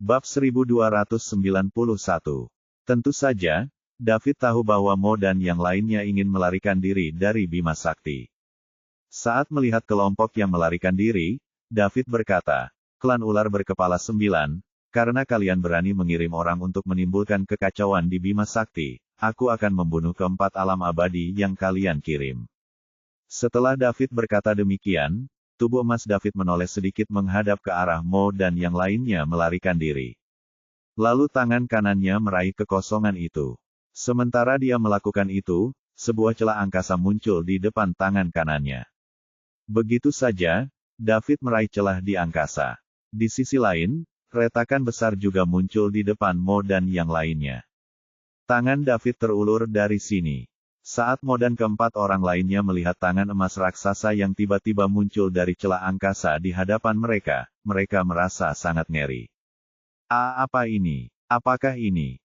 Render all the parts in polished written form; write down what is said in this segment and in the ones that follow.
Bab 1291. Tentu saja, David tahu bahwa Mo dan yang lainnya ingin melarikan diri dari Bima Sakti. Saat melihat kelompok yang melarikan diri, David berkata, "Klan ular berkepala 9, karena kalian berani mengirim orang untuk menimbulkan kekacauan di Bima Sakti, aku akan membunuh keempat alam abadi yang kalian kirim." Setelah David berkata demikian, tubuh emas David menoleh sedikit menghadap ke arah Mo dan yang lainnya melarikan diri. Lalu tangan kanannya meraih kekosongan itu. Sementara dia melakukan itu, sebuah celah angkasa muncul di depan tangan kanannya. Begitu saja, David meraih celah di angkasa. Di sisi lain, retakan besar juga muncul di depan Mo dan yang lainnya. Tangan David terulur dari sini. Saat Mo dan keempat orang lainnya melihat tangan emas raksasa yang tiba-tiba muncul dari celah angkasa di hadapan mereka, mereka merasa sangat ngeri. Apa ini? Apakah ini?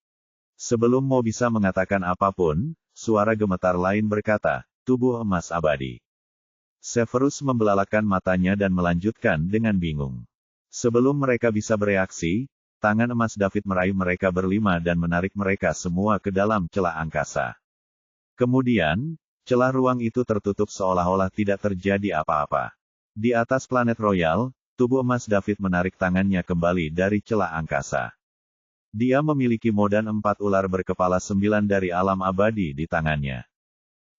Sebelum Mo bisa mengatakan apapun, suara gemetar lain berkata, "Tubuh emas abadi." Severus membelalakan matanya dan melanjutkan dengan bingung. Sebelum mereka bisa bereaksi, tangan emas David meraih mereka berlima dan menarik mereka semua ke dalam celah angkasa. Kemudian, celah ruang itu tertutup seolah-olah tidak terjadi apa-apa. Di atas planet Royal, tubuh emas David menarik tangannya kembali dari celah angkasa. Dia memiliki Mo dan 4 ular berkepala 9 dari alam abadi di tangannya.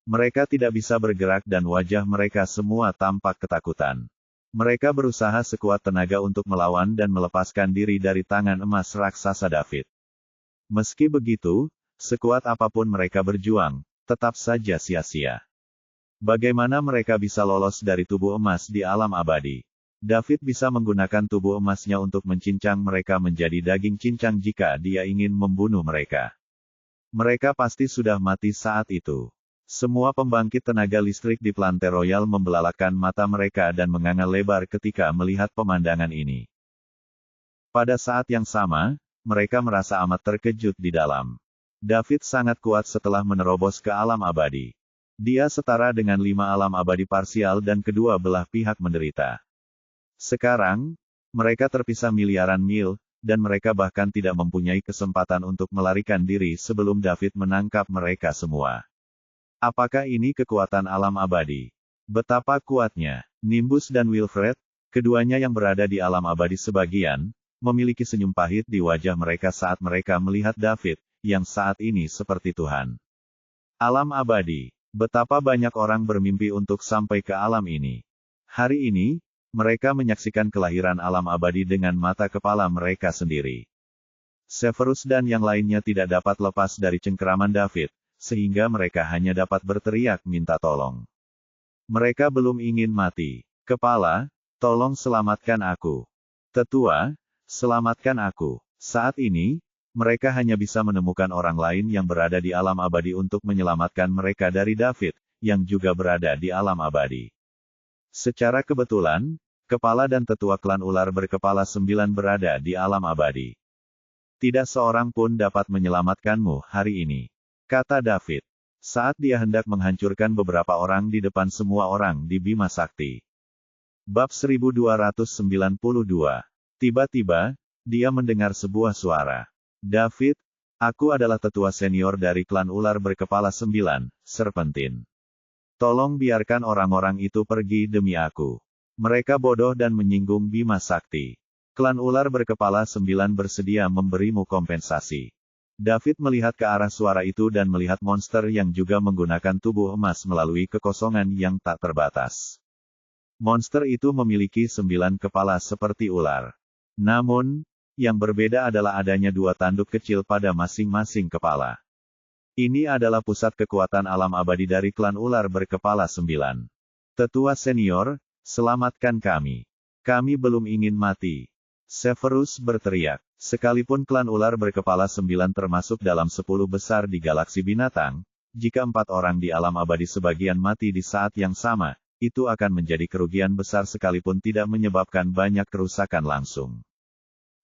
Mereka tidak bisa bergerak dan wajah mereka semua tampak ketakutan. Mereka berusaha sekuat tenaga untuk melawan dan melepaskan diri dari tangan emas raksasa David. Meski begitu, sekuat apapun mereka berjuang, tetap saja sia-sia. Bagaimana mereka bisa lolos dari tubuh emas di alam abadi? David bisa menggunakan tubuh emasnya untuk mencincang mereka menjadi daging cincang jika dia ingin membunuh mereka. Mereka pasti sudah mati saat itu. Semua pembangkit tenaga listrik di Planet Royal membelalakan mata mereka dan menganga lebar ketika melihat pemandangan ini. Pada saat yang sama, mereka merasa amat terkejut di dalam. David sangat kuat setelah menerobos ke alam abadi. Dia setara dengan 5 alam abadi parsial dan kedua belah pihak menderita. Sekarang, mereka terpisah miliaran mil, dan mereka bahkan tidak mempunyai kesempatan untuk melarikan diri sebelum David menangkap mereka semua. Apakah ini kekuatan alam abadi? Betapa kuatnya! Nimbus dan Wilfred, keduanya yang berada di alam abadi sebagian, memiliki senyum pahit di wajah mereka saat mereka melihat David, yang saat ini seperti Tuhan. Alam abadi. Betapa banyak orang bermimpi untuk sampai ke alam ini. Hari ini, mereka menyaksikan kelahiran alam abadi dengan mata kepala mereka sendiri. Severus dan yang lainnya tidak dapat lepas dari cengkeraman David, sehingga mereka hanya dapat berteriak minta tolong. Mereka belum ingin mati. "Kepala, tolong selamatkan aku. Tetua, selamatkan aku." Saat ini, mereka hanya bisa menemukan orang lain yang berada di alam abadi untuk menyelamatkan mereka dari David, yang juga berada di alam abadi. Secara kebetulan, kepala dan tetua klan ular berkepala 9 berada di alam abadi. "Tidak seorang pun dapat menyelamatkanmu hari ini," kata David, saat dia hendak menghancurkan beberapa orang di depan semua orang di Bima Sakti. Bab 1292. Tiba-tiba, dia mendengar sebuah suara. "David, aku adalah tetua senior dari klan ular berkepala 9, Serpentin. Tolong biarkan orang-orang itu pergi demi aku. Mereka bodoh dan menyinggung Bima Sakti. Klan ular berkepala 9 bersedia memberimu kompensasi." David melihat ke arah suara itu dan melihat monster yang juga menggunakan tubuh emas melalui kekosongan yang tak terbatas. Monster itu memiliki 9 kepala seperti ular. Namun, yang berbeda adalah adanya 2 tanduk kecil pada masing-masing kepala. Ini adalah pusat kekuatan alam abadi dari klan ular berkepala 9. "Tetua senior, selamatkan kami. Kami belum ingin mati." Severus berteriak. Sekalipun klan ular berkepala 9 termasuk dalam 10 besar di galaksi binatang, jika 4 orang di alam abadi sebagian mati di saat yang sama, itu akan menjadi kerugian besar sekalipun tidak menyebabkan banyak kerusakan langsung.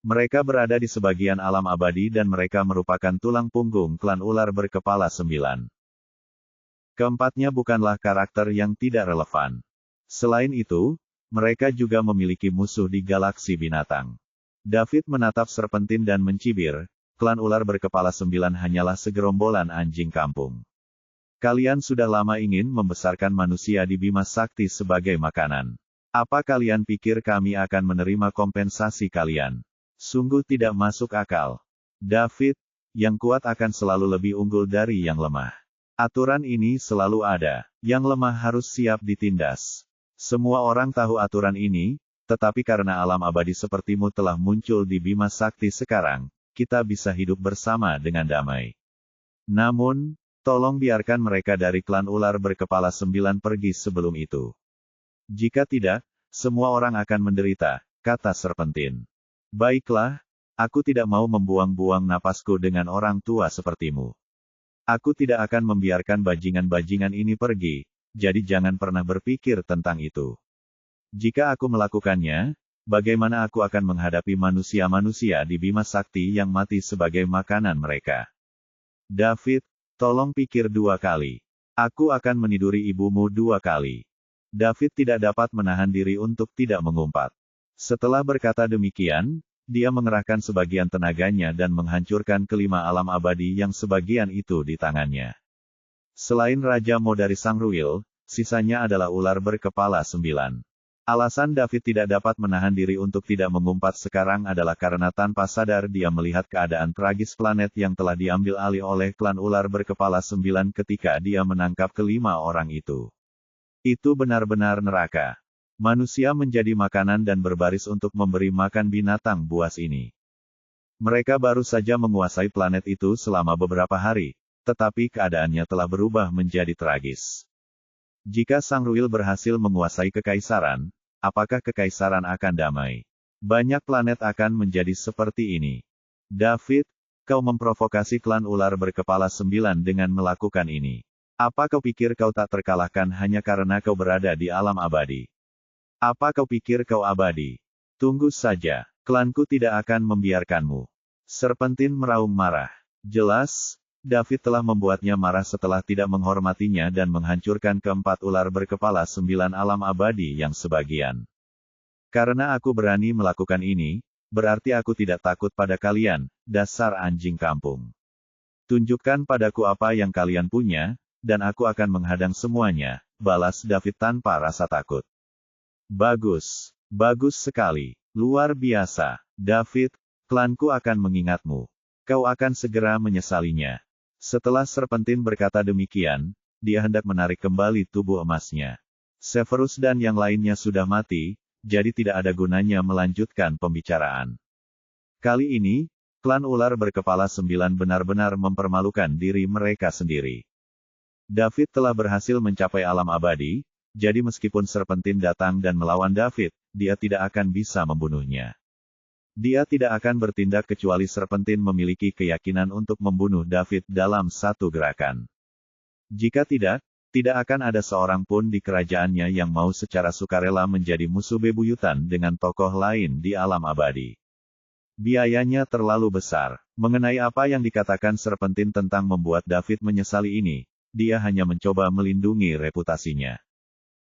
Mereka berada di sebagian alam abadi dan mereka merupakan tulang punggung klan ular berkepala 9. Keempatnya bukanlah karakter yang tidak relevan. Selain itu, mereka juga memiliki musuh di galaksi binatang. David menatap Serpentin dan mencibir, klan ular berkepala 9 hanyalah segerombolan anjing kampung. Kalian sudah lama ingin membesarkan manusia di Bima Sakti sebagai makanan. Apa kalian pikir kami akan menerima kompensasi kalian? Sungguh tidak masuk akal. David, yang kuat akan selalu lebih unggul dari yang lemah. Aturan ini selalu ada, yang lemah harus siap ditindas. Semua orang tahu aturan ini, tetapi karena alam abadi sepertimu telah muncul di Bima Sakti sekarang, kita bisa hidup bersama dengan damai. Namun, tolong biarkan mereka dari klan ular berkepala 9 pergi sebelum itu. Jika tidak, semua orang akan menderita, kata Serpentin. Baiklah, aku tidak mau membuang-buang napasku dengan orang tua sepertimu. Aku tidak akan membiarkan bajingan-bajingan ini pergi, jadi jangan pernah berpikir tentang itu. Jika aku melakukannya, bagaimana aku akan menghadapi manusia-manusia di Bima Sakti yang mati sebagai makanan mereka? David, tolong pikir 2 kali. Aku akan meniduri ibumu 2 kali. David tidak dapat menahan diri untuk tidak mengumpat. Setelah berkata demikian, dia mengerahkan sebagian tenaganya dan menghancurkan kelima alam abadi yang sebagian itu di tangannya. Selain Raja Mo dari Sangruil, sisanya adalah ular berkepala 9. Alasan David tidak dapat menahan diri untuk tidak mengumpat sekarang adalah karena tanpa sadar dia melihat keadaan tragis planet yang telah diambil alih oleh klan ular berkepala 9 ketika dia menangkap kelima orang itu. Itu benar-benar neraka. Manusia menjadi makanan dan berbaris untuk memberi makan binatang buas ini. Mereka baru saja menguasai planet itu selama beberapa hari, tetapi keadaannya telah berubah menjadi tragis. Jika Sangruil berhasil menguasai kekaisaran, apakah kekaisaran akan damai? Banyak planet akan menjadi seperti ini. David, kau memprovokasi klan ular berkepala 9 dengan melakukan ini. Apa kau pikir kau tak terkalahkan hanya karena kau berada di alam abadi? Apa kau pikir kau abadi? Tunggu saja, klanku tidak akan membiarkanmu. Serpentin meraung marah. Jelas, David telah membuatnya marah setelah tidak menghormatinya dan menghancurkan keempat ular berkepala 9 alam abadi yang sebagian. Karena aku berani melakukan ini, berarti aku tidak takut pada kalian, dasar anjing kampung. Tunjukkan padaku apa yang kalian punya, dan aku akan menghadang semuanya, balas David tanpa rasa takut. Bagus, bagus sekali, luar biasa, David, klanku akan mengingatmu. Kau akan segera menyesalinya. Setelah Serpentin berkata demikian, dia hendak menarik kembali tubuh emasnya. Severus dan yang lainnya sudah mati, jadi tidak ada gunanya melanjutkan pembicaraan. Kali ini, klan ular berkepala 9 benar-benar mempermalukan diri mereka sendiri. David telah berhasil mencapai alam abadi, jadi meskipun Serpentin datang dan melawan David, dia tidak akan bisa membunuhnya. Dia tidak akan bertindak kecuali Serpentin memiliki keyakinan untuk membunuh David dalam satu gerakan. Jika tidak, tidak akan ada seorang pun di kerajaannya yang mau secara sukarela menjadi musuh bebuyutan dengan tokoh lain di alam abadi. Biayanya terlalu besar. Mengenai apa yang dikatakan Serpentin tentang membuat David menyesali ini, dia hanya mencoba melindungi reputasinya.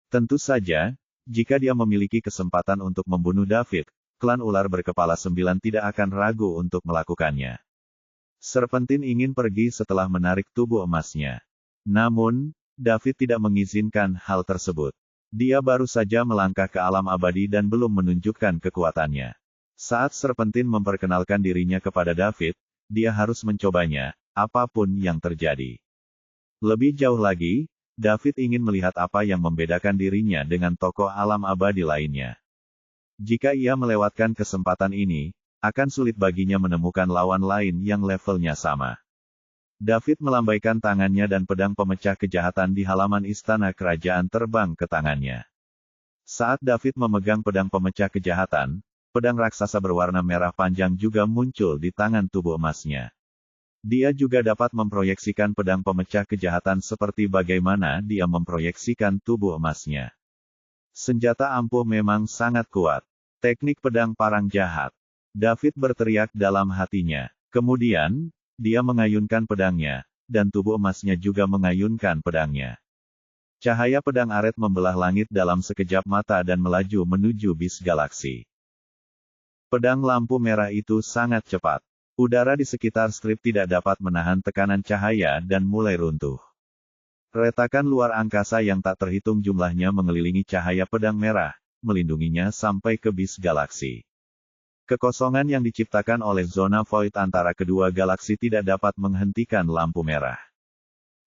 Tentu saja, jika dia memiliki kesempatan untuk membunuh David, klan ular berkepala 9 tidak akan ragu untuk melakukannya. Serpentin ingin pergi setelah menarik tubuh emasnya. Namun, David tidak mengizinkan hal tersebut. Dia baru saja melangkah ke alam abadi dan belum menunjukkan kekuatannya. Saat Serpentin memperkenalkan dirinya kepada David, dia harus mencobanya, apapun yang terjadi. Lebih jauh lagi, David ingin melihat apa yang membedakan dirinya dengan tokoh alam abadi lainnya. Jika ia melewatkan kesempatan ini, akan sulit baginya menemukan lawan lain yang levelnya sama. David melambaikan tangannya dan pedang pemecah kejahatan di halaman istana kerajaan terbang ke tangannya. Saat David memegang pedang pemecah kejahatan, pedang raksasa berwarna merah panjang juga muncul di tangan tubuh emasnya. Dia juga dapat memproyeksikan pedang pemecah kejahatan seperti bagaimana dia memproyeksikan tubuh emasnya. Senjata ampuh memang sangat kuat. Teknik pedang parang jahat. David berteriak dalam hatinya. Kemudian, dia mengayunkan pedangnya, dan tubuh emasnya juga mengayunkan pedangnya. Cahaya pedang aret membelah langit dalam sekejap mata dan melaju menuju bis galaksi. Pedang lampu merah itu sangat cepat. Udara di sekitar strip tidak dapat menahan tekanan cahaya dan mulai runtuh. Retakan luar angkasa yang tak terhitung jumlahnya mengelilingi cahaya pedang merah, melindunginya sampai ke bis galaksi. Kekosongan yang diciptakan oleh zona void antara kedua galaksi tidak dapat menghentikan lampu merah.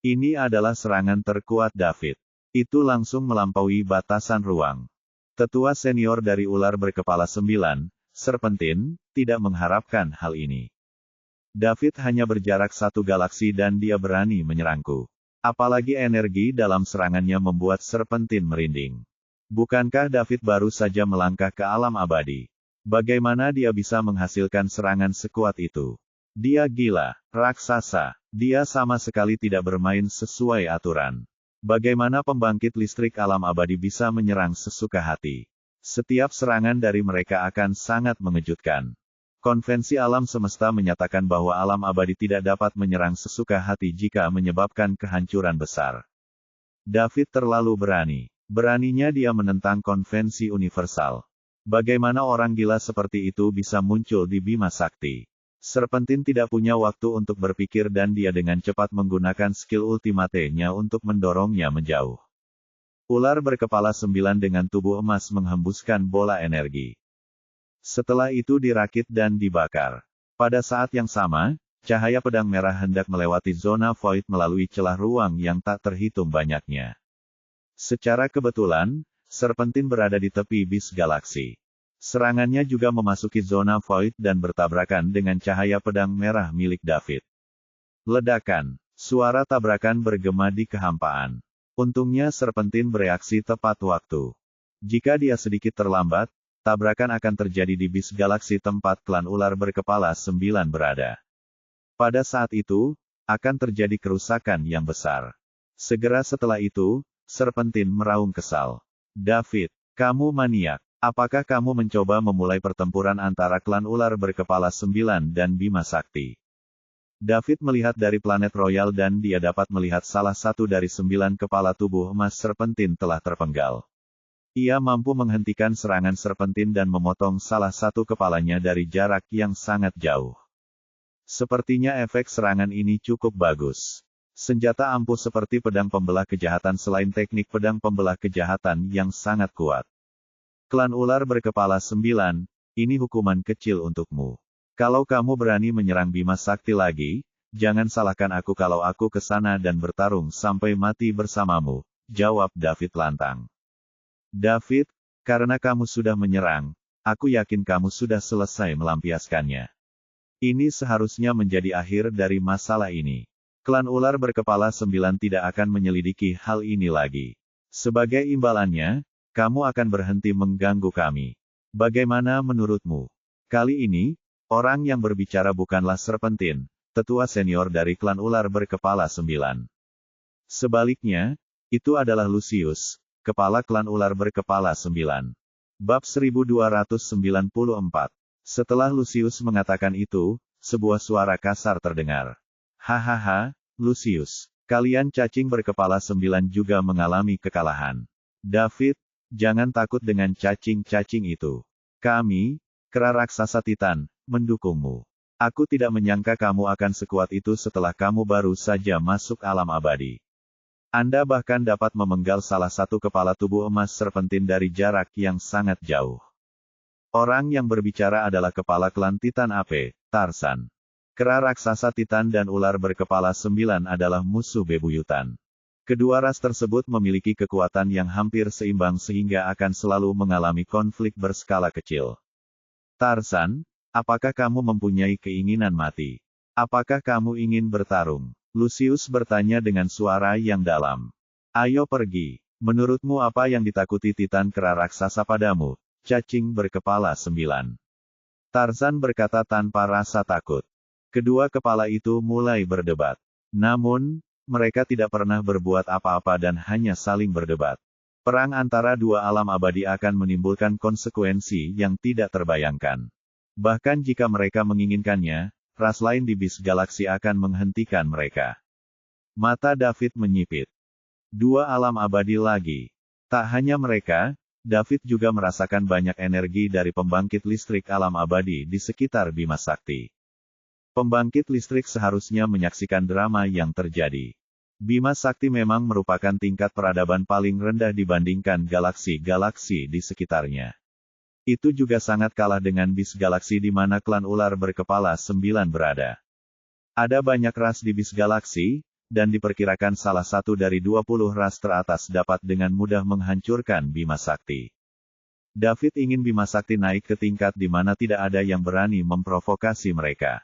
Ini adalah serangan terkuat David. Itu langsung melampaui batasan ruang. Tetua senior dari ular berkepala 9, Serpentin, tidak mengharapkan hal ini. David hanya berjarak satu galaksi dan dia berani menyerangku. Apalagi energi dalam serangannya membuat Serpentin merinding. Bukankah David baru saja melangkah ke alam abadi? Bagaimana dia bisa menghasilkan serangan sekuat itu? Dia gila, raksasa. Dia sama sekali tidak bermain sesuai aturan. Bagaimana pembangkit listrik alam abadi bisa menyerang sesuka hati? Setiap serangan dari mereka akan sangat mengejutkan. Konvensi alam semesta menyatakan bahwa alam abadi tidak dapat menyerang sesuka hati jika menyebabkan kehancuran besar. David terlalu berani. Beraninya dia menentang konvensi universal. Bagaimana orang gila seperti itu bisa muncul di Bima Sakti? Serpentin tidak punya waktu untuk berpikir dan dia dengan cepat menggunakan skill ultimate-nya untuk mendorongnya menjauh. Ular berkepala 9 dengan tubuh emas menghembuskan bola energi. Setelah itu dirakit dan dibakar. Pada saat yang sama, cahaya pedang merah hendak melewati zona void melalui celah ruang yang tak terhitung banyaknya. Secara kebetulan, Serpentin berada di tepi bis galaksi. Serangannya juga memasuki zona void dan bertabrakan dengan cahaya pedang merah milik David. Ledakan. Suara tabrakan bergema di kehampaan. Untungnya Serpentin bereaksi tepat waktu. Jika dia sedikit terlambat, tabrakan akan terjadi di bis galaksi tempat klan ular berkepala 9 berada. Pada saat itu, akan terjadi kerusakan yang besar. Segera setelah itu, Serpentin meraung kesal. David, kamu maniak. Apakah kamu mencoba memulai pertempuran antara klan ular berkepala 9 dan Bima Sakti? David melihat dari planet royal dan dia dapat melihat salah satu dari 9 kepala tubuh emas Serpentin telah terpenggal. Ia mampu menghentikan serangan Serpentin dan memotong salah satu kepalanya dari jarak yang sangat jauh. Sepertinya efek serangan ini cukup bagus. Senjata ampuh seperti pedang pembelah kejahatan selain teknik pedang pembelah kejahatan yang sangat kuat. Klan ular berkepala 9, ini hukuman kecil untukmu. Kalau kamu berani menyerang Bima Sakti lagi, jangan salahkan aku kalau aku ke sana dan bertarung sampai mati bersamamu, jawab David lantang. David, karena kamu sudah menyerang, aku yakin kamu sudah selesai melampiaskannya. Ini seharusnya menjadi akhir dari masalah ini. Klan ular berkepala 9 tidak akan menyelidiki hal ini lagi. Sebagai imbalannya, kamu akan berhenti mengganggu kami. Bagaimana menurutmu? Kali ini, orang yang berbicara bukanlah Serpentin, tetua senior dari klan ular berkepala 9. Sebaliknya, itu adalah Lucius, kepala klan ular berkepala 9. Bab 1294. Setelah Lucius mengatakan itu, sebuah suara kasar terdengar. Hahaha, Lucius, kalian cacing berkepala 9 juga mengalami kekalahan. David, jangan takut dengan cacing-cacing itu. Kami, kera raksasa Titan, mendukungmu. Aku tidak menyangka kamu akan sekuat itu setelah kamu baru saja masuk alam abadi. Anda bahkan dapat memenggal salah satu kepala tubuh emas Serpentin dari jarak yang sangat jauh. Orang yang berbicara adalah kepala klan Titan AP, Tarzan. Kera raksasa Titan dan ular berkepala 9 adalah musuh bebuyutan. Kedua ras tersebut memiliki kekuatan yang hampir seimbang sehingga akan selalu mengalami konflik berskala kecil. Tarzan, apakah kamu mempunyai keinginan mati? Apakah kamu ingin bertarung? Lucius bertanya dengan suara yang dalam. Ayo pergi. Menurutmu apa yang ditakuti Titan kera raksasa padamu, cacing berkepala 9? Tarzan berkata tanpa rasa takut. Kedua kepala itu mulai berdebat. Namun, mereka tidak pernah berbuat apa-apa dan hanya saling berdebat. Perang antara dua alam abadi akan menimbulkan konsekuensi yang tidak terbayangkan. Bahkan jika mereka menginginkannya, ras lain di bis galaksi akan menghentikan mereka. Mata David menyipit. Dua alam abadi lagi. Tak hanya mereka, David juga merasakan banyak energi dari pembangkit listrik alam abadi di sekitar Bima Sakti. Pembangkit listrik seharusnya menyaksikan drama yang terjadi. Bima Sakti memang merupakan tingkat peradaban paling rendah dibandingkan galaksi-galaksi di sekitarnya. Itu juga sangat kalah dengan bis galaksi di mana klan ular berkepala 9 berada. Ada banyak ras di bis galaksi, dan diperkirakan salah satu dari 20 ras teratas dapat dengan mudah menghancurkan Bima Sakti. David ingin Bima Sakti naik ke tingkat di mana tidak ada yang berani memprovokasi mereka.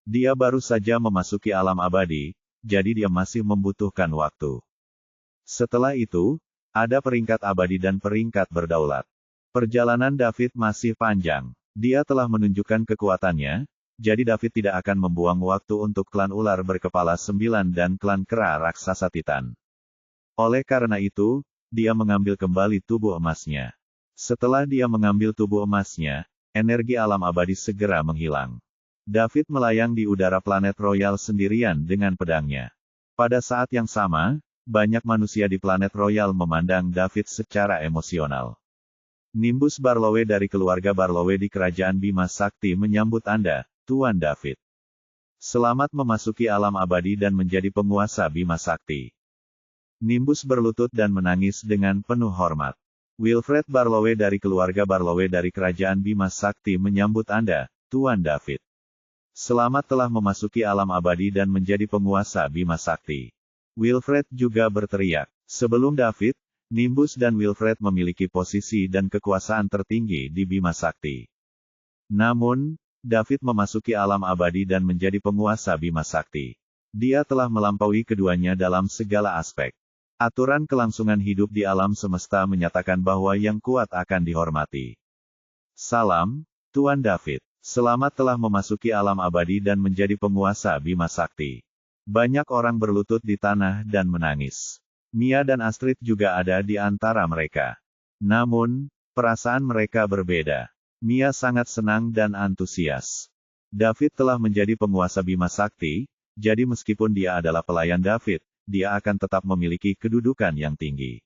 Dia baru saja memasuki alam abadi, jadi dia masih membutuhkan waktu. Setelah itu, ada peringkat abadi dan peringkat berdaulat. Perjalanan David masih panjang. Dia telah menunjukkan kekuatannya, jadi David tidak akan membuang waktu untuk klan ular berkepala 9 dan klan kera raksasa Titan. Oleh karena itu, dia mengambil kembali tubuh emasnya. Setelah dia mengambil tubuh emasnya, energi alam abadi segera menghilang. David melayang di udara planet Royal sendirian dengan pedangnya. Pada saat yang sama, banyak manusia di planet Royal memandang David secara emosional. Nimbus Barlowe dari keluarga Barlowe di Kerajaan Bima Sakti menyambut Anda, Tuan David. Selamat memasuki alam abadi dan menjadi penguasa Bima Sakti. Nimbus berlutut dan menangis dengan penuh hormat. Wilfred Barlowe dari keluarga Barlowe dari Kerajaan Bima Sakti menyambut Anda, Tuan David. Selamat telah memasuki alam abadi dan menjadi penguasa Bima Sakti. Wilfred juga berteriak. Sebelum David, Nimbus dan Wilfred memiliki posisi dan kekuasaan tertinggi di Bima Sakti. Namun, David memasuki alam abadi dan menjadi penguasa Bima Sakti. Dia telah melampaui keduanya dalam segala aspek. Aturan kelangsungan hidup di alam semesta menyatakan bahwa yang kuat akan dihormati. Salam, Tuan David. Selamat telah memasuki alam abadi dan menjadi penguasa Bima Sakti. Banyak orang berlutut di tanah dan menangis. Mia dan Astrid juga ada di antara mereka. Namun, perasaan mereka berbeda. Mia sangat senang dan antusias. David telah menjadi penguasa Bima Sakti, jadi meskipun dia adalah pelayan David, dia akan tetap memiliki kedudukan yang tinggi.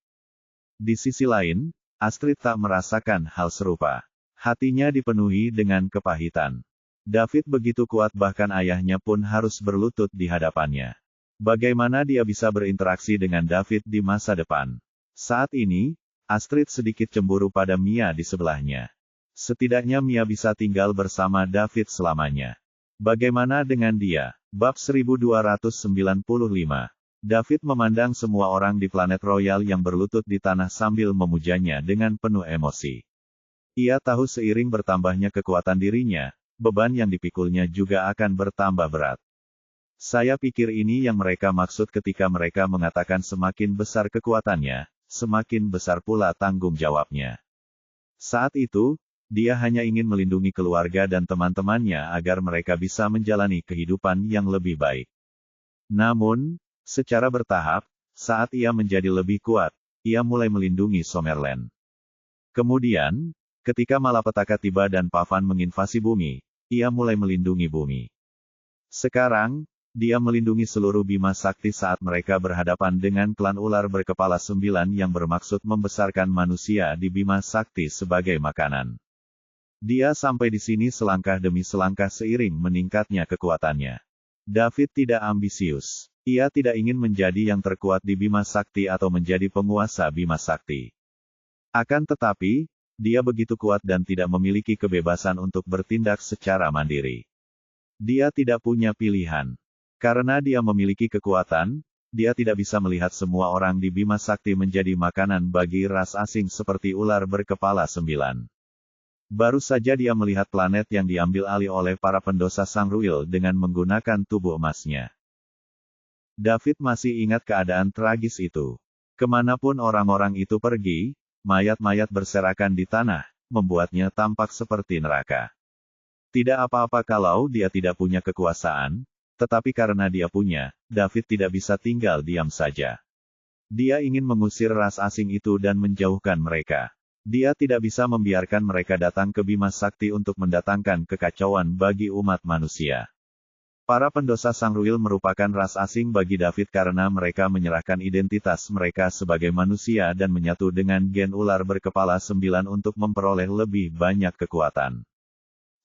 Di sisi lain, Astrid tak merasakan hal serupa. Hatinya dipenuhi dengan kepahitan. David begitu kuat bahkan ayahnya pun harus berlutut di hadapannya. Bagaimana dia bisa berinteraksi dengan David di masa depan? Saat ini, Astrid sedikit cemburu pada Mia di sebelahnya. Setidaknya Mia bisa tinggal bersama David selamanya. Bagaimana dengan dia? Bab 1295. David memandang semua orang di planet Royal yang berlutut di tanah sambil memujanya dengan penuh emosi. Ia tahu seiring bertambahnya kekuatan dirinya, beban yang dipikulnya juga akan bertambah berat. Saya pikir ini yang mereka maksud ketika mereka mengatakan semakin besar kekuatannya, semakin besar pula tanggung jawabnya. Saat itu, dia hanya ingin melindungi keluarga dan teman-temannya agar mereka bisa menjalani kehidupan yang lebih baik. Namun, secara bertahap, saat ia menjadi lebih kuat, ia mulai melindungi Summerland. Kemudian, ketika malapetaka tiba dan Pavan menginvasi bumi, ia mulai melindungi bumi. Sekarang, dia melindungi seluruh Bima Sakti saat mereka berhadapan dengan klan ular berkepala 9 yang bermaksud membesarkan manusia di Bima Sakti sebagai makanan. Dia sampai di sini selangkah demi selangkah seiring meningkatnya kekuatannya. David tidak ambisius. Ia tidak ingin menjadi yang terkuat di Bima Sakti atau menjadi penguasa Bima Sakti. Akan tetapi, dia begitu kuat dan tidak memiliki kebebasan untuk bertindak secara mandiri. Dia tidak punya pilihan. Karena dia memiliki kekuatan, dia tidak bisa melihat semua orang di Bima Sakti menjadi makanan bagi ras asing seperti ular berkepala 9. Baru saja dia melihat planet yang diambil alih oleh para pendosa Sangruil dengan menggunakan tubuh emasnya. David masih ingat keadaan tragis itu. Kemanapun orang-orang itu pergi, mayat-mayat berserakan di tanah, membuatnya tampak seperti neraka. Tidak apa-apa kalau dia tidak punya kekuasaan, tetapi karena dia punya, David tidak bisa tinggal diam saja. Dia ingin mengusir ras asing itu dan menjauhkan mereka. Dia tidak bisa membiarkan mereka datang ke Bima Sakti untuk mendatangkan kekacauan bagi umat manusia. Para pendosa Sangruil merupakan ras asing bagi David karena mereka menyerahkan identitas mereka sebagai manusia dan menyatu dengan gen ular berkepala 9 untuk memperoleh lebih banyak kekuatan.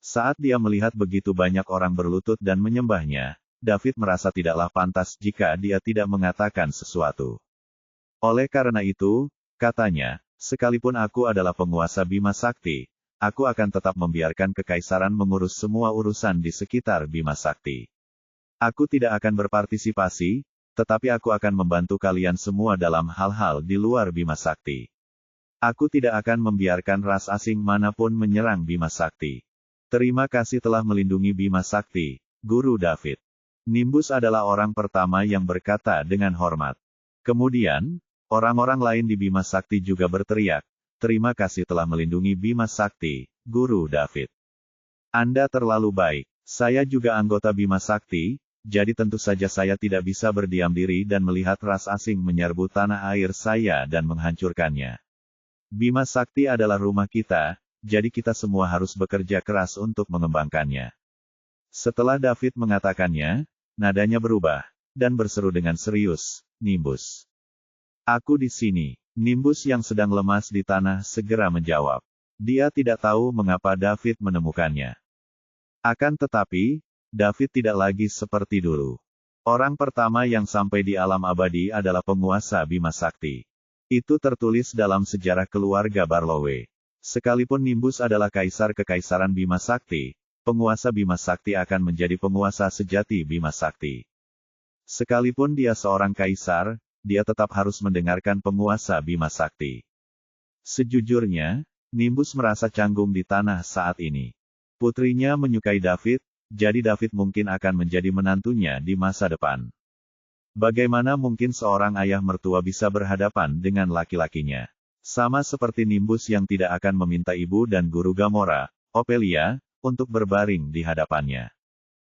Saat dia melihat begitu banyak orang berlutut dan menyembahnya, David merasa tidaklah pantas jika dia tidak mengatakan sesuatu. Oleh karena itu, katanya, sekalipun aku adalah penguasa Bima Sakti, aku akan tetap membiarkan kekaisaran mengurus semua urusan di sekitar Bima Sakti. Aku tidak akan berpartisipasi, tetapi aku akan membantu kalian semua dalam hal-hal di luar Bima Sakti. Aku tidak akan membiarkan ras asing manapun menyerang Bima Sakti. Terima kasih telah melindungi Bima Sakti, Guru David. Nimbus adalah orang pertama yang berkata dengan hormat. Kemudian, orang-orang lain di Bima Sakti juga berteriak, terima kasih telah melindungi Bima Sakti, Guru David. Anda terlalu baik. Saya juga anggota Bima Sakti, jadi tentu saja saya tidak bisa berdiam diri dan melihat ras asing menyerbu tanah air saya dan menghancurkannya. Bima Sakti adalah rumah kita, jadi kita semua harus bekerja keras untuk mengembangkannya. Setelah David mengatakannya, nadanya berubah, dan berseru dengan serius, Nimbus. Aku di sini. Nimbus yang sedang lemas di tanah segera menjawab. Dia tidak tahu mengapa David menemukannya. Akan tetapi, David tidak lagi seperti dulu. Orang pertama yang sampai di alam abadi adalah penguasa Bima Sakti. Itu tertulis dalam sejarah keluarga Barlowe. Sekalipun Nimbus adalah kaisar kekaisaran Bima Sakti, penguasa Bima Sakti akan menjadi penguasa sejati Bima Sakti. Sekalipun dia seorang kaisar, dia tetap harus mendengarkan penguasa Bima Sakti. Sejujurnya, Nimbus merasa canggung di tanah saat ini. Putrinya menyukai David, jadi David mungkin akan menjadi menantunya di masa depan. Bagaimana mungkin seorang ayah mertua bisa berhadapan dengan laki-lakinya? Sama seperti Nimbus yang tidak akan meminta ibu dan guru Gamora, Ophelia, untuk berbaring di hadapannya.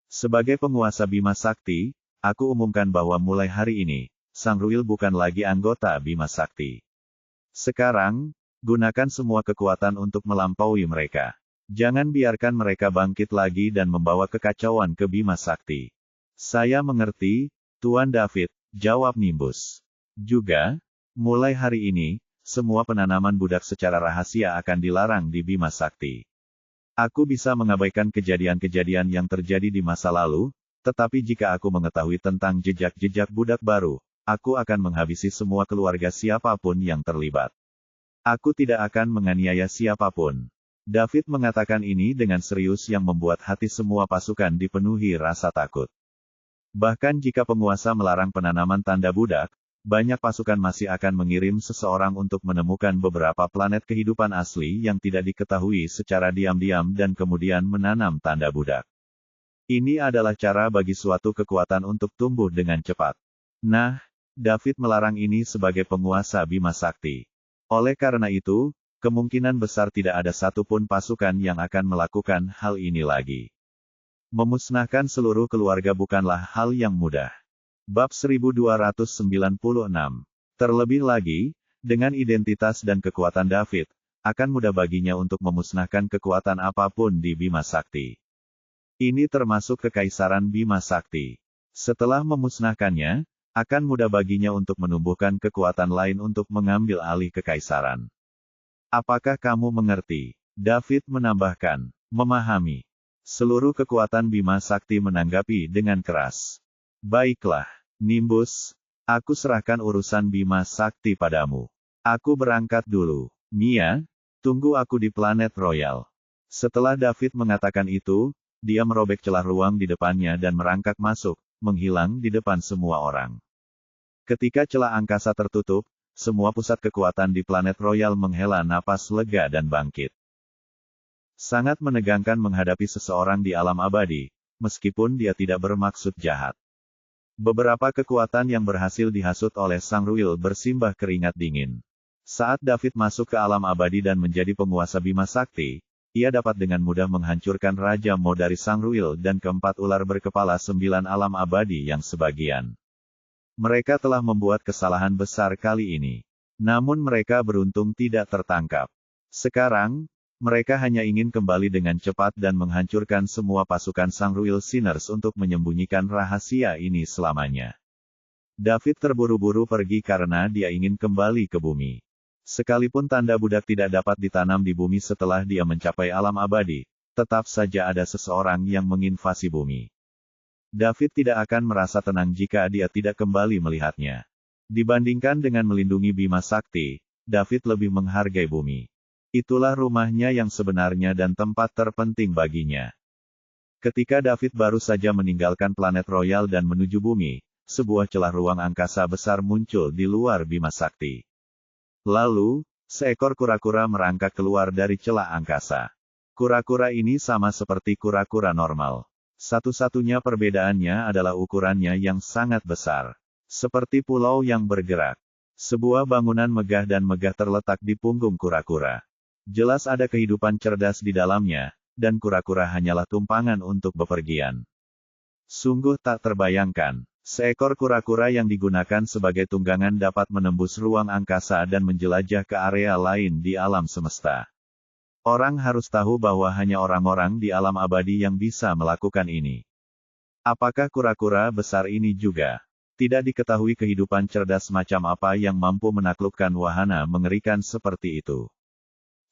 Sebagai penguasa Bima Sakti, aku umumkan bahwa mulai hari ini, Sangruil bukan lagi anggota Bima Sakti. Sekarang, gunakan semua kekuatan untuk melampaui mereka. Jangan biarkan mereka bangkit lagi dan membawa kekacauan ke Bima Sakti. Saya mengerti, Tuan David, jawab Nimbus. Juga, mulai hari ini, semua penanaman budak secara rahasia akan dilarang di Bima Sakti. Aku bisa mengabaikan kejadian-kejadian yang terjadi di masa lalu, tetapi jika aku mengetahui tentang jejak-jejak budak baru, aku akan menghabisi semua keluarga siapapun yang terlibat. Aku tidak akan menganiaya siapapun. David mengatakan ini dengan serius yang membuat hati semua pasukan dipenuhi rasa takut. Bahkan jika penguasa melarang penanaman tanda budak, banyak pasukan masih akan mengirim seseorang untuk menemukan beberapa planet kehidupan asli yang tidak diketahui secara diam-diam dan kemudian menanam tanda budak. Ini adalah cara bagi suatu kekuatan untuk tumbuh dengan cepat. Nah, David melarang ini sebagai penguasa Bima Sakti. Oleh karena itu, kemungkinan besar tidak ada satupun pasukan yang akan melakukan hal ini lagi. Memusnahkan seluruh keluarga bukanlah hal yang mudah. Bab 1296. Terlebih lagi, dengan identitas dan kekuatan David, akan mudah baginya untuk memusnahkan kekuatan apapun di Bima Sakti. Ini termasuk kekaisaran Bima Sakti. Setelah memusnahkannya, akan mudah baginya untuk menumbuhkan kekuatan lain untuk mengambil alih kekaisaran. Apakah kamu mengerti? David menambahkan, memahami. Seluruh kekuatan Bima Sakti menanggapi dengan keras. Baiklah, Nimbus, aku serahkan urusan Bima Sakti padamu. Aku berangkat dulu. Mia, tunggu aku di planet Royal. Setelah David mengatakan itu, dia merobek celah ruang di depannya dan merangkak masuk, menghilang di depan semua orang. Ketika celah angkasa tertutup, semua pusat kekuatan di planet Royal menghela napas lega dan bangkit. Sangat menegangkan menghadapi seseorang di alam abadi, meskipun dia tidak bermaksud jahat. Beberapa kekuatan yang berhasil dihasut oleh Sangruil bersimbah keringat dingin. Saat David masuk ke alam abadi dan menjadi penguasa Bima Sakti, ia dapat dengan mudah menghancurkan Raja Mo dari Sangruil dan keempat ular berkepala 9 alam abadi yang sebagian. Mereka telah membuat kesalahan besar kali ini. Namun mereka beruntung tidak tertangkap. Sekarang, Mereka hanya ingin kembali dengan cepat dan menghancurkan semua pasukan Sangruil Sinners untuk menyembunyikan rahasia ini selamanya. David terburu-buru pergi karena dia ingin kembali ke bumi. Sekalipun tanda budak tidak dapat ditanam di bumi setelah dia mencapai alam abadi, tetap saja ada seseorang yang menginvasi bumi. David tidak akan merasa tenang jika dia tidak kembali melihatnya. Dibandingkan dengan melindungi Bima Sakti, David lebih menghargai bumi. Itulah rumahnya yang sebenarnya dan tempat terpenting baginya. Ketika David baru saja meninggalkan planet Royal dan menuju bumi, sebuah celah ruang angkasa besar muncul di luar Bima Sakti. Lalu, seekor kura-kura merangkak keluar dari celah angkasa. Kura-kura ini sama seperti kura-kura normal. Satu-satunya perbedaannya adalah ukurannya yang sangat besar. Seperti pulau yang bergerak. Sebuah bangunan megah dan megah terletak di punggung kura-kura. Jelas ada kehidupan cerdas di dalamnya, dan kura-kura hanyalah tumpangan untuk bepergian. Sungguh tak terbayangkan, seekor kura-kura yang digunakan sebagai tunggangan dapat menembus ruang angkasa dan menjelajah ke area lain di alam semesta. Orang harus tahu bahwa hanya orang-orang di alam abadi yang bisa melakukan ini. Apakah kura-kura besar ini juga? Tidak diketahui kehidupan cerdas macam apa yang mampu menaklukkan wahana mengerikan seperti itu.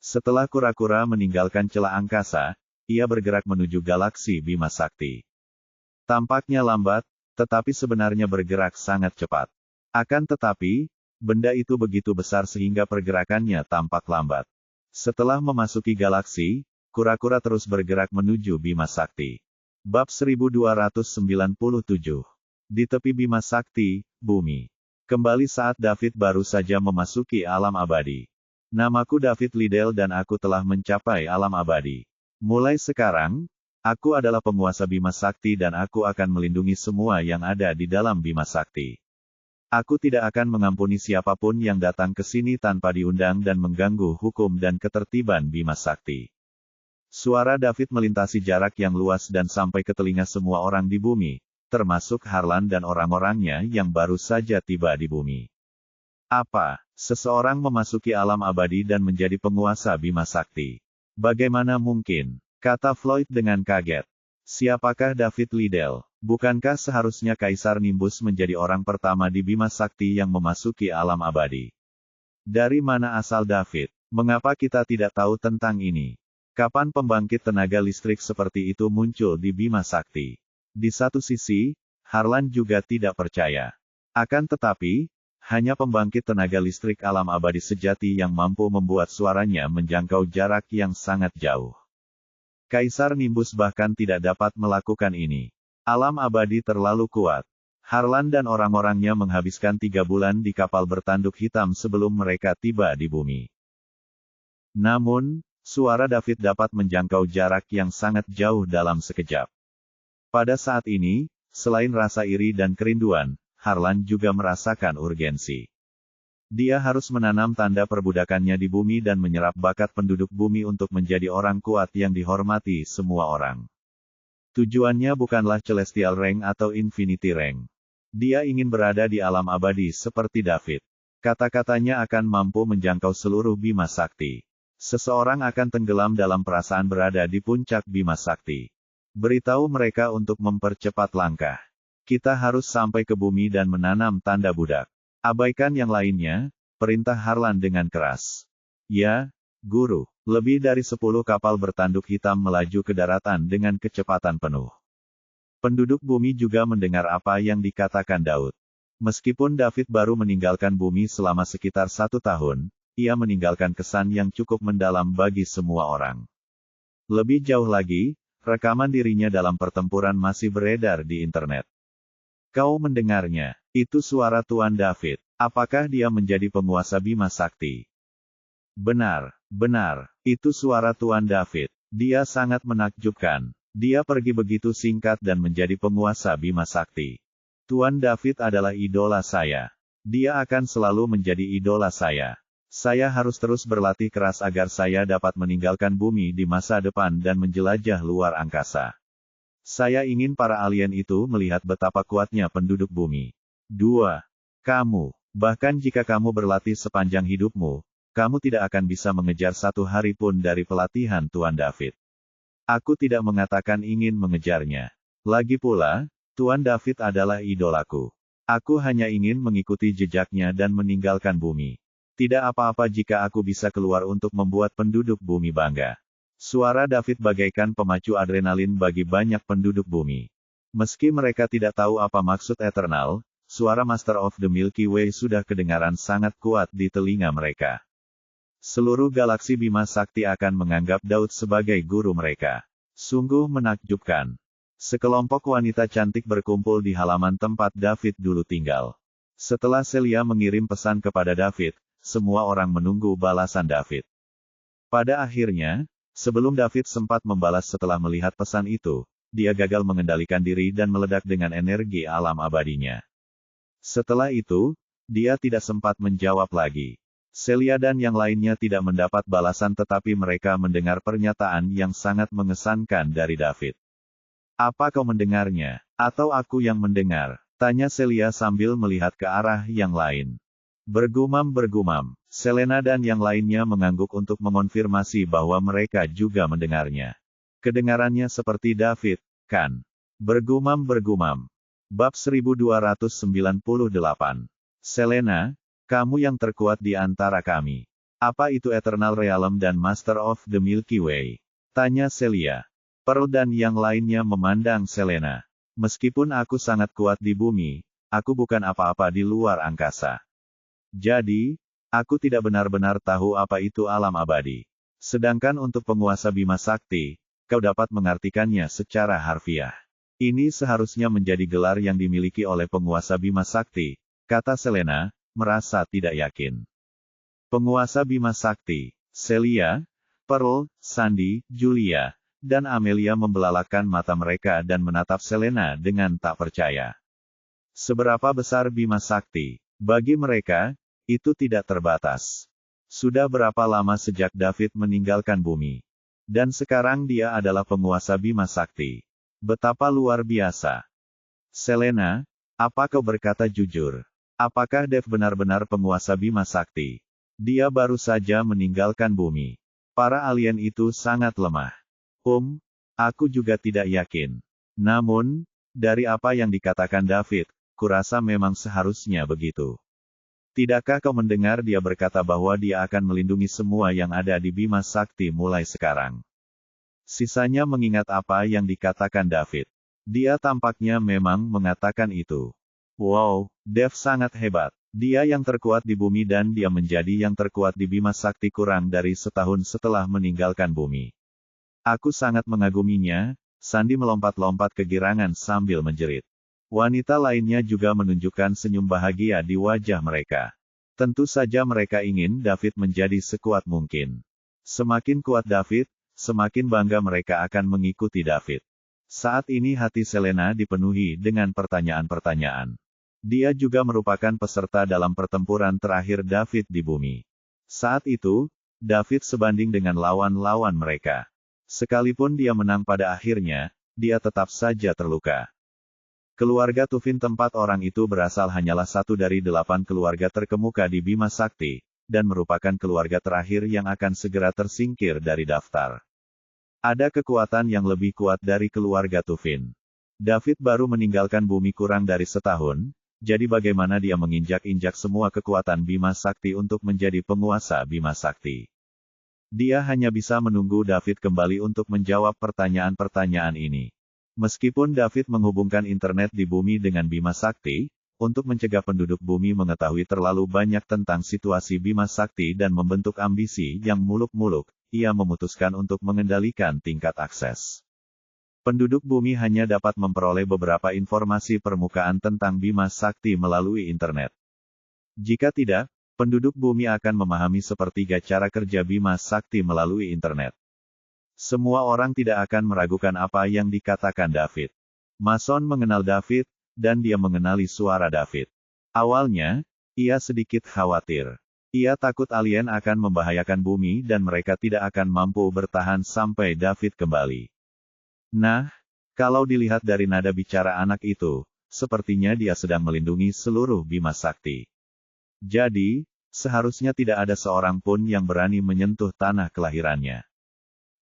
Setelah kura-kura meninggalkan celah angkasa, ia bergerak menuju galaksi Bima Sakti. Tampaknya lambat, tetapi sebenarnya bergerak sangat cepat. Akan tetapi, benda itu begitu besar sehingga pergerakannya tampak lambat. Setelah memasuki galaksi, kura-kura terus bergerak menuju Bima Sakti. Bab 1297. Di tepi Bima Sakti, bumi. Kembali saat David baru saja memasuki alam abadi. Namaku David Liddell dan aku telah mencapai alam abadi. Mulai sekarang, aku adalah penguasa Bima Sakti dan aku akan melindungi semua yang ada di dalam Bima Sakti. Aku tidak akan mengampuni siapapun yang datang ke sini tanpa diundang dan mengganggu hukum dan ketertiban Bima Sakti. Suara David melintasi jarak yang luas dan sampai ke telinga semua orang di bumi, termasuk Harlan dan orang-orangnya yang baru saja tiba di bumi. Apa? Seseorang memasuki alam abadi dan menjadi penguasa Bima Sakti. Bagaimana mungkin? Kata Floyd dengan kaget. Siapakah David Liddell? Bukankah seharusnya Kaisar Nimbus menjadi orang pertama di Bima Sakti yang memasuki alam abadi? Dari mana asal David? Mengapa kita tidak tahu tentang ini? Kapan pembangkit tenaga listrik seperti itu muncul di Bima Sakti? Di satu sisi, Harlan juga tidak percaya. Akan tetapi, hanya pembangkit tenaga listrik alam abadi sejati yang mampu membuat suaranya menjangkau jarak yang sangat jauh. Kaisar Nimbus bahkan tidak dapat melakukan ini. Alam abadi terlalu kuat. Harlan dan orang-orangnya menghabiskan 3 bulan di kapal bertanduk hitam sebelum mereka tiba di bumi. Namun, suara David dapat menjangkau jarak yang sangat jauh dalam sekejap. Pada saat ini, selain rasa iri dan kerinduan, Harlan juga merasakan urgensi. Dia harus menanam tanda perbudakannya di bumi dan menyerap bakat penduduk bumi untuk menjadi orang kuat yang dihormati semua orang. Tujuannya bukanlah Celestial Rank atau Infinity Rank. Dia ingin berada di alam abadi seperti David. Kata-katanya akan mampu menjangkau seluruh Bima Sakti. Seseorang akan tenggelam dalam perasaan berada di puncak Bima Sakti. Beritahu mereka untuk mempercepat langkah. Kita harus sampai ke bumi dan menanam tanda budak. Abaikan yang lainnya, perintah Harlan dengan keras. Ya, Guru. Lebih dari 10 kapal bertanduk hitam melaju ke daratan dengan kecepatan penuh. Penduduk bumi juga mendengar apa yang dikatakan Daud. Meskipun David baru meninggalkan bumi selama sekitar 1 tahun, ia meninggalkan kesan yang cukup mendalam bagi semua orang. Lebih jauh lagi, rekaman dirinya dalam pertempuran masih beredar di internet. Kau mendengarnya, itu suara Tuan David. Apakah dia menjadi penguasa Bima Sakti? Benar, itu suara Tuan David. Dia sangat menakjubkan. Dia pergi begitu singkat dan menjadi penguasa Bima Sakti. Tuan David adalah idola saya. Dia akan selalu menjadi idola saya. Saya harus terus berlatih keras agar saya dapat meninggalkan bumi di masa depan dan menjelajah luar angkasa. Saya ingin para alien itu melihat betapa kuatnya penduduk bumi. 2. Kamu, bahkan jika kamu berlatih sepanjang hidupmu, kamu tidak akan bisa mengejar 1 hari pun dari pelatihan Tuan David. Aku tidak mengatakan ingin mengejarnya. Lagi pula, Tuan David adalah idolaku. Aku hanya ingin mengikuti jejaknya dan meninggalkan bumi. Tidak apa-apa jika aku bisa keluar untuk membuat penduduk bumi bangga. Suara David bagaikan pemacu adrenalin bagi banyak penduduk bumi. Meski mereka tidak tahu apa maksud Eternal, suara Master of the Milky Way sudah kedengaran sangat kuat di telinga mereka. Seluruh galaksi Bima Sakti akan menganggap Daud sebagai guru mereka. Sungguh menakjubkan. Sekelompok wanita cantik berkumpul di halaman tempat David dulu tinggal. Setelah Celia mengirim pesan kepada David, semua orang menunggu balasan David. Pada akhirnya, sebelum David sempat membalas setelah melihat pesan itu, dia gagal mengendalikan diri dan meledak dengan energi alam abadinya. Setelah itu, dia tidak sempat menjawab lagi. Celia dan yang lainnya tidak mendapat balasan tetapi mereka mendengar pernyataan yang sangat mengesankan dari David. Apa kau mendengarnya? Atau aku yang mendengar? Tanya Celia sambil melihat ke arah yang lain. Bergumam-bergumam, Selena dan yang lainnya mengangguk untuk mengonfirmasi bahwa mereka juga mendengarnya. Kedengarannya seperti David, kan? Bergumam-bergumam. Bab 1298. Selena, kamu yang terkuat di antara kami. Apa itu Eternal Realm dan Master of the Milky Way? Tanya Celia. Pearl dan yang lainnya memandang Selena. Meskipun aku sangat kuat di bumi, aku bukan apa-apa di luar angkasa. Jadi, aku tidak benar-benar tahu apa itu alam abadi. Sedangkan untuk penguasa Bima Sakti, kau dapat mengartikannya secara harfiah. Ini seharusnya menjadi gelar yang dimiliki oleh penguasa Bima Sakti, kata Selena, merasa tidak yakin. Penguasa Bima Sakti, Celia, Pearl, Sandy, Julia, dan Amelia membelalakan mata mereka dan menatap Selena dengan tak percaya. Seberapa besar Bima Sakti? Bagi mereka, itu tidak terbatas. Sudah berapa lama sejak David meninggalkan bumi? Dan sekarang dia adalah penguasa Bima Sakti. Betapa luar biasa. Selena, apa kau berkata jujur? Apakah Dev benar-benar penguasa Bima Sakti? Dia baru saja meninggalkan bumi. Para alien itu sangat lemah. Aku juga tidak yakin. Namun, dari apa yang dikatakan David, kurasa memang seharusnya begitu. Tidakkah kau mendengar dia berkata bahwa dia akan melindungi semua yang ada di Bima Sakti mulai sekarang? Sisanya mengingat apa yang dikatakan David. Dia tampaknya memang mengatakan itu. Wow, Dev sangat hebat. Dia yang terkuat di bumi dan dia menjadi yang terkuat di Bima Sakti kurang dari setahun setelah meninggalkan bumi. Aku sangat mengaguminya, Sandy melompat-lompat kegirangan sambil menjerit. Wanita lainnya juga menunjukkan senyum bahagia di wajah mereka. Tentu saja mereka ingin David menjadi sekuat mungkin. Semakin kuat David, semakin bangga mereka akan mengikuti David. Saat ini hati Selena dipenuhi dengan pertanyaan-pertanyaan. Dia juga merupakan peserta dalam pertempuran terakhir David di bumi. Saat itu, David sebanding dengan lawan-lawan mereka. Sekalipun dia menang pada akhirnya, dia tetap saja terluka. Keluarga Tufin tempat orang itu berasal hanyalah satu dari 8 keluarga terkemuka di Bima Sakti, dan merupakan keluarga terakhir yang akan segera tersingkir dari daftar. Ada kekuatan yang lebih kuat dari keluarga Tufin. David baru meninggalkan bumi kurang dari setahun, jadi bagaimana dia menginjak-injak semua kekuatan Bima Sakti untuk menjadi penguasa Bima Sakti? Dia hanya bisa menunggu David kembali untuk menjawab pertanyaan-pertanyaan ini. Meskipun David menghubungkan internet di bumi dengan Bima Sakti, untuk mencegah penduduk bumi mengetahui terlalu banyak tentang situasi Bima Sakti dan membentuk ambisi yang muluk-muluk, ia memutuskan untuk mengendalikan tingkat akses. Penduduk bumi hanya dapat memperoleh beberapa informasi permukaan tentang Bima Sakti melalui internet. Jika tidak, penduduk bumi akan memahami sepertiga cara kerja Bima Sakti melalui internet. Semua orang tidak akan meragukan apa yang dikatakan David. Mason mengenal David, dan dia mengenali suara David. Awalnya, ia sedikit khawatir. Ia takut alien akan membahayakan bumi dan mereka tidak akan mampu bertahan sampai David kembali. Nah, kalau dilihat dari nada bicara anak itu, sepertinya dia sedang melindungi seluruh Bima Sakti. Jadi, Seharusnya tidak ada seorang pun yang berani menyentuh tanah kelahirannya.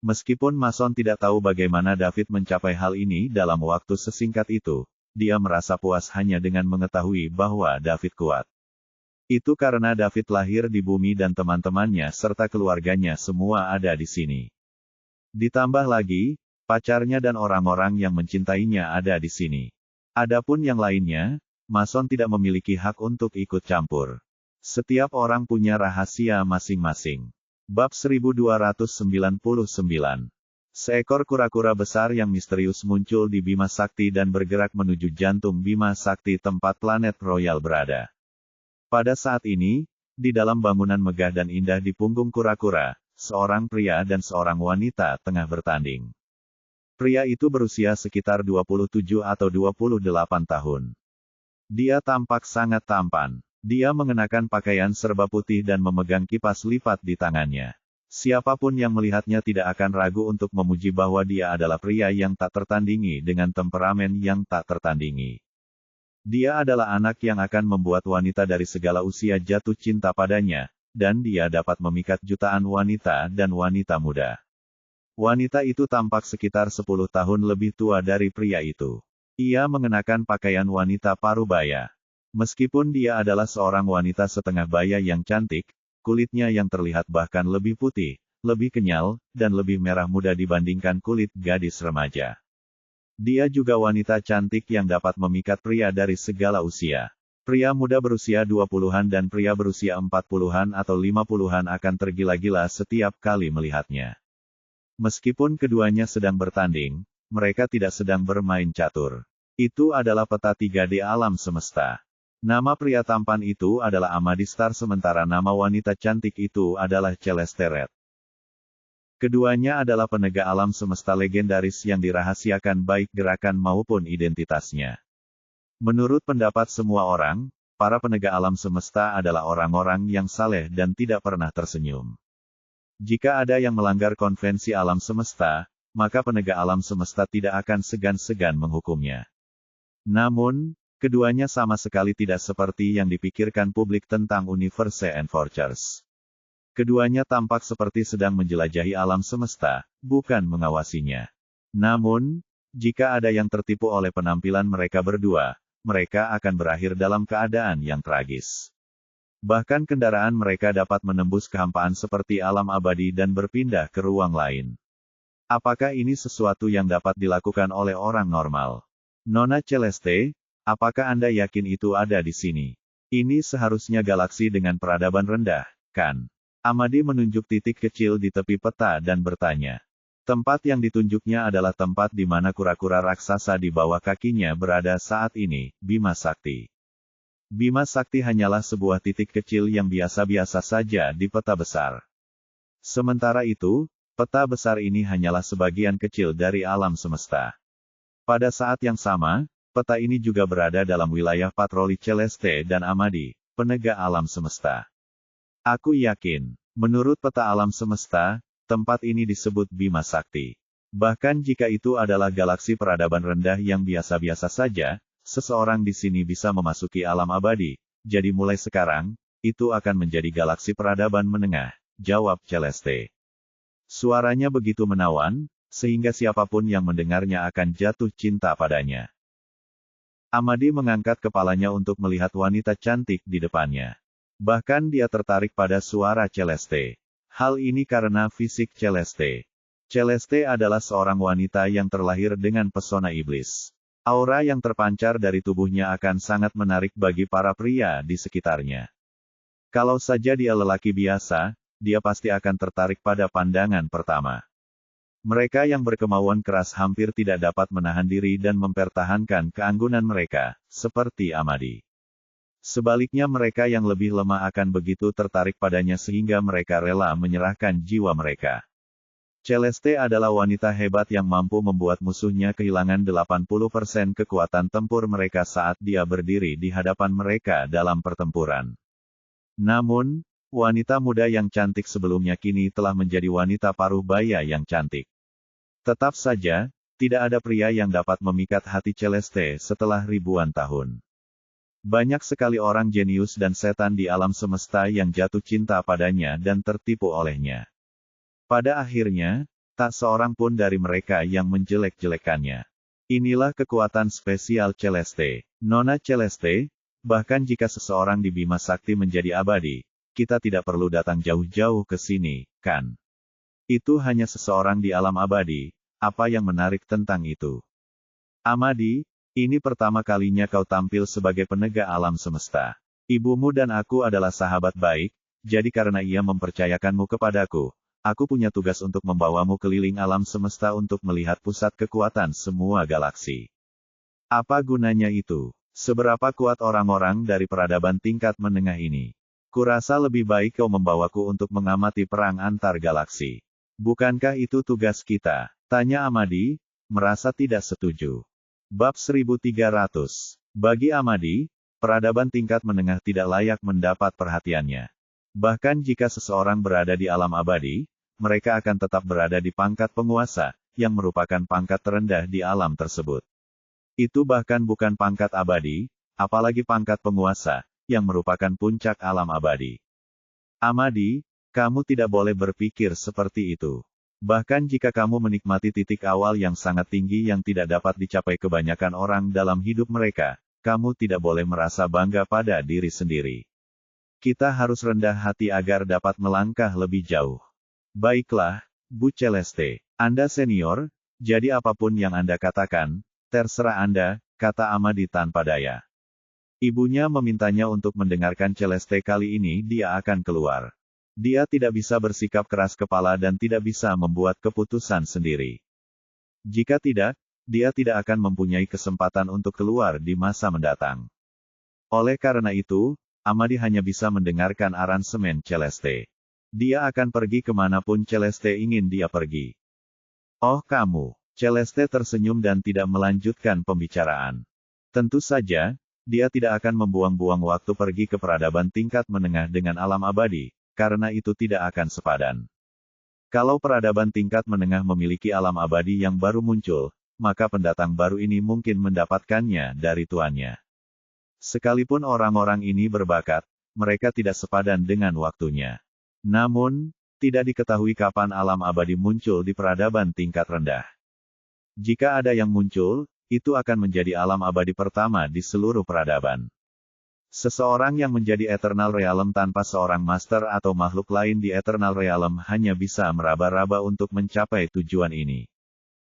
Meskipun Mason tidak tahu bagaimana David mencapai hal ini dalam waktu sesingkat itu, dia merasa puas hanya dengan mengetahui bahwa David kuat. Itu karena David lahir di bumi dan teman-temannya serta keluarganya semua ada di sini. Ditambah lagi, pacarnya dan orang-orang yang mencintainya ada di sini. Adapun yang lainnya, Mason tidak memiliki hak untuk ikut campur. Setiap orang punya rahasia masing-masing. Bab 1299. Seekor kura-kura besar yang misterius muncul di Bima Sakti dan bergerak menuju jantung Bima Sakti tempat planet Royal berada. Pada saat ini, di dalam bangunan megah dan indah di punggung kura-kura, seorang pria dan seorang wanita tengah bertanding. Pria itu berusia sekitar 27 atau 28 tahun. Dia tampak sangat tampan. Dia mengenakan pakaian serba putih dan memegang kipas lipat di tangannya. Siapapun yang melihatnya tidak akan ragu untuk memuji bahwa dia adalah pria yang tak tertandingi dengan temperamen yang tak tertandingi. Dia adalah anak yang akan membuat wanita dari segala usia jatuh cinta padanya, dan dia dapat memikat jutaan wanita dan wanita muda. Wanita itu tampak sekitar 10 tahun lebih tua dari pria itu. Ia mengenakan pakaian wanita parubaya. Meskipun dia adalah seorang wanita setengah baya yang cantik, kulitnya yang terlihat bahkan lebih putih, lebih kenyal, dan lebih merah muda dibandingkan kulit gadis remaja. Dia juga wanita cantik yang dapat memikat pria dari segala usia. Pria muda berusia 20-an dan pria berusia 40-an atau 50-an akan tergila-gila setiap kali melihatnya. Meskipun keduanya sedang bertanding, mereka tidak sedang bermain catur. Itu adalah peta 3D alam semesta. Nama pria tampan itu adalah Amadistar sementara nama wanita cantik itu adalah Celeste Red. Keduanya adalah penegak alam semesta legendaris yang dirahasiakan baik gerakan maupun identitasnya. Menurut pendapat semua orang, para penegak alam semesta adalah orang-orang yang saleh dan tidak pernah tersenyum. Jika ada yang melanggar konvensi alam semesta, maka penegak alam semesta tidak akan segan-segan menghukumnya. Namun, keduanya sama sekali tidak seperti yang dipikirkan publik tentang Universe Enforcers. Keduanya tampak seperti sedang menjelajahi alam semesta, bukan mengawasinya. Namun, jika ada yang tertipu oleh penampilan mereka berdua, mereka akan berakhir dalam keadaan yang tragis. Bahkan kendaraan mereka dapat menembus kehampaan seperti alam abadi dan berpindah ke ruang lain. Apakah ini sesuatu yang dapat dilakukan oleh orang normal? Nona Celeste, apakah Anda yakin itu ada di sini? Ini seharusnya galaksi dengan peradaban rendah, kan? Amadi menunjuk titik kecil di tepi peta dan bertanya. Tempat yang ditunjuknya adalah tempat di mana kura-kura raksasa di bawah kakinya berada saat ini, Bima Sakti. Bima Sakti hanyalah sebuah titik kecil yang biasa-biasa saja di peta besar. Sementara itu, peta besar ini hanyalah sebagian kecil dari alam semesta. Pada saat yang sama, peta ini juga berada dalam wilayah patroli Celeste dan Amadi, penegak alam semesta. Aku yakin, menurut peta alam semesta, tempat ini disebut Bima Sakti. Bahkan jika itu adalah galaksi peradaban rendah yang biasa-biasa saja, seseorang di sini bisa memasuki alam abadi, jadi mulai sekarang, itu akan menjadi galaksi peradaban menengah, jawab Celeste. Suaranya begitu menawan, sehingga siapapun yang mendengarnya akan jatuh cinta padanya. Amadi mengangkat kepalanya untuk melihat wanita cantik di depannya. Bahkan dia tertarik pada suara Celeste. Hal ini karena fisik Celeste. Celeste adalah seorang wanita yang terlahir dengan pesona iblis. Aura yang terpancar dari tubuhnya akan sangat menarik bagi para pria di sekitarnya. Kalau saja dia lelaki biasa, dia pasti akan tertarik pada pandangan pertama. Mereka yang berkemauan keras hampir tidak dapat menahan diri dan mempertahankan keanggunan mereka, seperti Amadi. Sebaliknya mereka yang lebih lemah akan begitu tertarik padanya sehingga mereka rela menyerahkan jiwa mereka. Celeste adalah wanita hebat yang mampu membuat musuhnya kehilangan 80% kekuatan tempur mereka saat dia berdiri di hadapan mereka dalam pertempuran. Namun, wanita muda yang cantik sebelumnya kini telah menjadi wanita paruh baya yang cantik. Tetap saja, tidak ada pria yang dapat memikat hati Celeste setelah ribuan tahun. Banyak sekali orang jenius dan setan di alam semesta yang jatuh cinta padanya dan tertipu olehnya. Pada akhirnya, tak seorang pun dari mereka yang menjelek-jelekannya. Inilah kekuatan spesial Celeste. Nona Celeste, bahkan jika seseorang di Bima Sakti menjadi abadi, kita tidak perlu datang jauh-jauh ke sini, kan? Itu hanya seseorang di alam abadi, apa yang menarik tentang itu? Amadi, ini pertama kalinya kau tampil sebagai penegak alam semesta. Ibumu dan aku adalah sahabat baik, jadi karena ia mempercayakanmu kepadaku, aku punya tugas untuk membawamu keliling alam semesta untuk melihat pusat kekuatan semua galaksi. Apa gunanya itu? Seberapa kuat orang-orang dari peradaban tingkat menengah ini? Kurasa lebih baik kau membawaku untuk mengamati perang antar galaksi. Bukankah itu tugas kita? Tanya Amadi, merasa tidak setuju. Bab 1300. Bagi Amadi, peradaban tingkat menengah tidak layak mendapat perhatiannya. Bahkan jika seseorang berada di alam abadi, mereka akan tetap berada di pangkat penguasa, yang merupakan pangkat terendah di alam tersebut. Itu bahkan bukan pangkat abadi, apalagi pangkat penguasa, yang merupakan puncak alam abadi. Amadi, kamu tidak boleh berpikir seperti itu. Bahkan jika kamu menikmati titik awal yang sangat tinggi yang tidak dapat dicapai kebanyakan orang dalam hidup mereka, kamu tidak boleh merasa bangga pada diri sendiri. Kita harus rendah hati agar dapat melangkah lebih jauh. Baiklah, Bu Celeste, Anda senior, jadi apapun yang Anda katakan, terserah Anda, kata Amadi tanpa daya. Ibunya memintanya untuk mendengarkan Celeste kali ini dia akan keluar. Dia tidak bisa bersikap keras kepala dan tidak bisa membuat keputusan sendiri. Jika tidak, dia tidak akan mempunyai kesempatan untuk keluar di masa mendatang. Oleh karena itu, Amadi hanya bisa mendengarkan aransemen Celeste. Dia akan pergi kemanapun Celeste ingin dia pergi. Oh kamu, Celeste tersenyum dan tidak melanjutkan pembicaraan. Tentu saja, dia tidak akan membuang-buang waktu pergi ke peradaban tingkat menengah dengan alam abadi, karena itu tidak akan sepadan. Kalau peradaban tingkat menengah memiliki alam abadi yang baru muncul, maka pendatang baru ini mungkin mendapatkannya dari tuannya. Sekalipun orang-orang ini berbakat, mereka tidak sepadan dengan waktunya. Namun, tidak diketahui kapan alam abadi muncul di peradaban tingkat rendah. Jika ada yang muncul, itu akan menjadi alam abadi pertama di seluruh peradaban. Seseorang yang menjadi Eternal Realm tanpa seorang master atau makhluk lain di Eternal Realm hanya bisa meraba-raba untuk mencapai tujuan ini.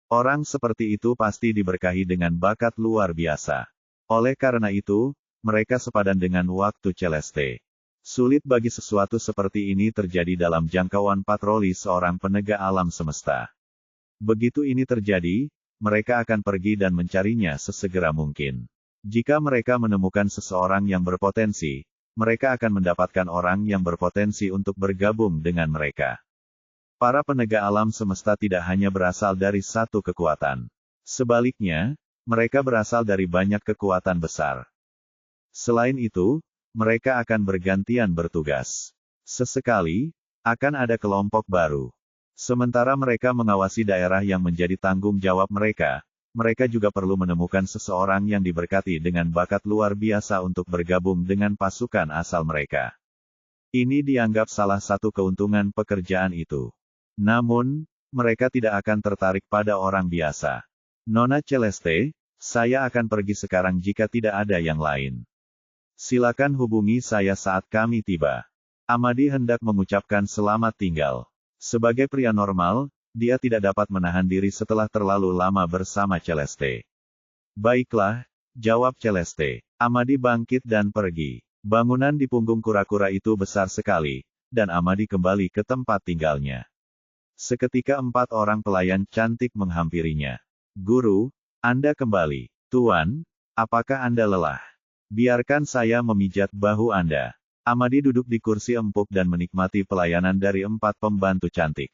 Orang seperti itu pasti diberkahi dengan bakat luar biasa. Oleh karena itu, mereka sepadan dengan waktu Celeste. Sulit bagi sesuatu seperti ini terjadi dalam jangkauan patroli seorang penegak alam semesta. Begitu ini terjadi, mereka akan pergi dan mencarinya sesegera mungkin. Jika mereka menemukan seseorang yang berpotensi, mereka akan mendapatkan orang yang berpotensi untuk bergabung dengan mereka. Para penegak alam semesta tidak hanya berasal dari satu kekuatan. Sebaliknya, mereka berasal dari banyak kekuatan besar. Selain itu, mereka akan bergantian bertugas. Sesekali, akan ada kelompok baru. Sementara mereka mengawasi daerah yang menjadi tanggung jawab mereka, mereka juga perlu menemukan seseorang yang diberkati dengan bakat luar biasa untuk bergabung dengan pasukan asal mereka. Ini dianggap salah satu keuntungan pekerjaan itu. Namun, mereka tidak akan tertarik pada orang biasa. Nona Celeste, saya akan pergi sekarang jika tidak ada yang lain. Silakan hubungi saya saat kami tiba. Amadi hendak mengucapkan selamat tinggal. Sebagai pria normal, dia tidak dapat menahan diri setelah terlalu lama bersama Celeste. Baiklah, jawab Celeste. Amadi bangkit dan pergi. Bangunan di punggung kura-kura itu besar sekali, dan Amadi kembali ke tempat tinggalnya. Seketika 4 orang pelayan cantik menghampirinya. Guru, Anda kembali. Tuan, apakah Anda lelah? Biarkan saya memijat bahu Anda. Amadi duduk di kursi empuk dan menikmati pelayanan dari 4 pembantu cantik.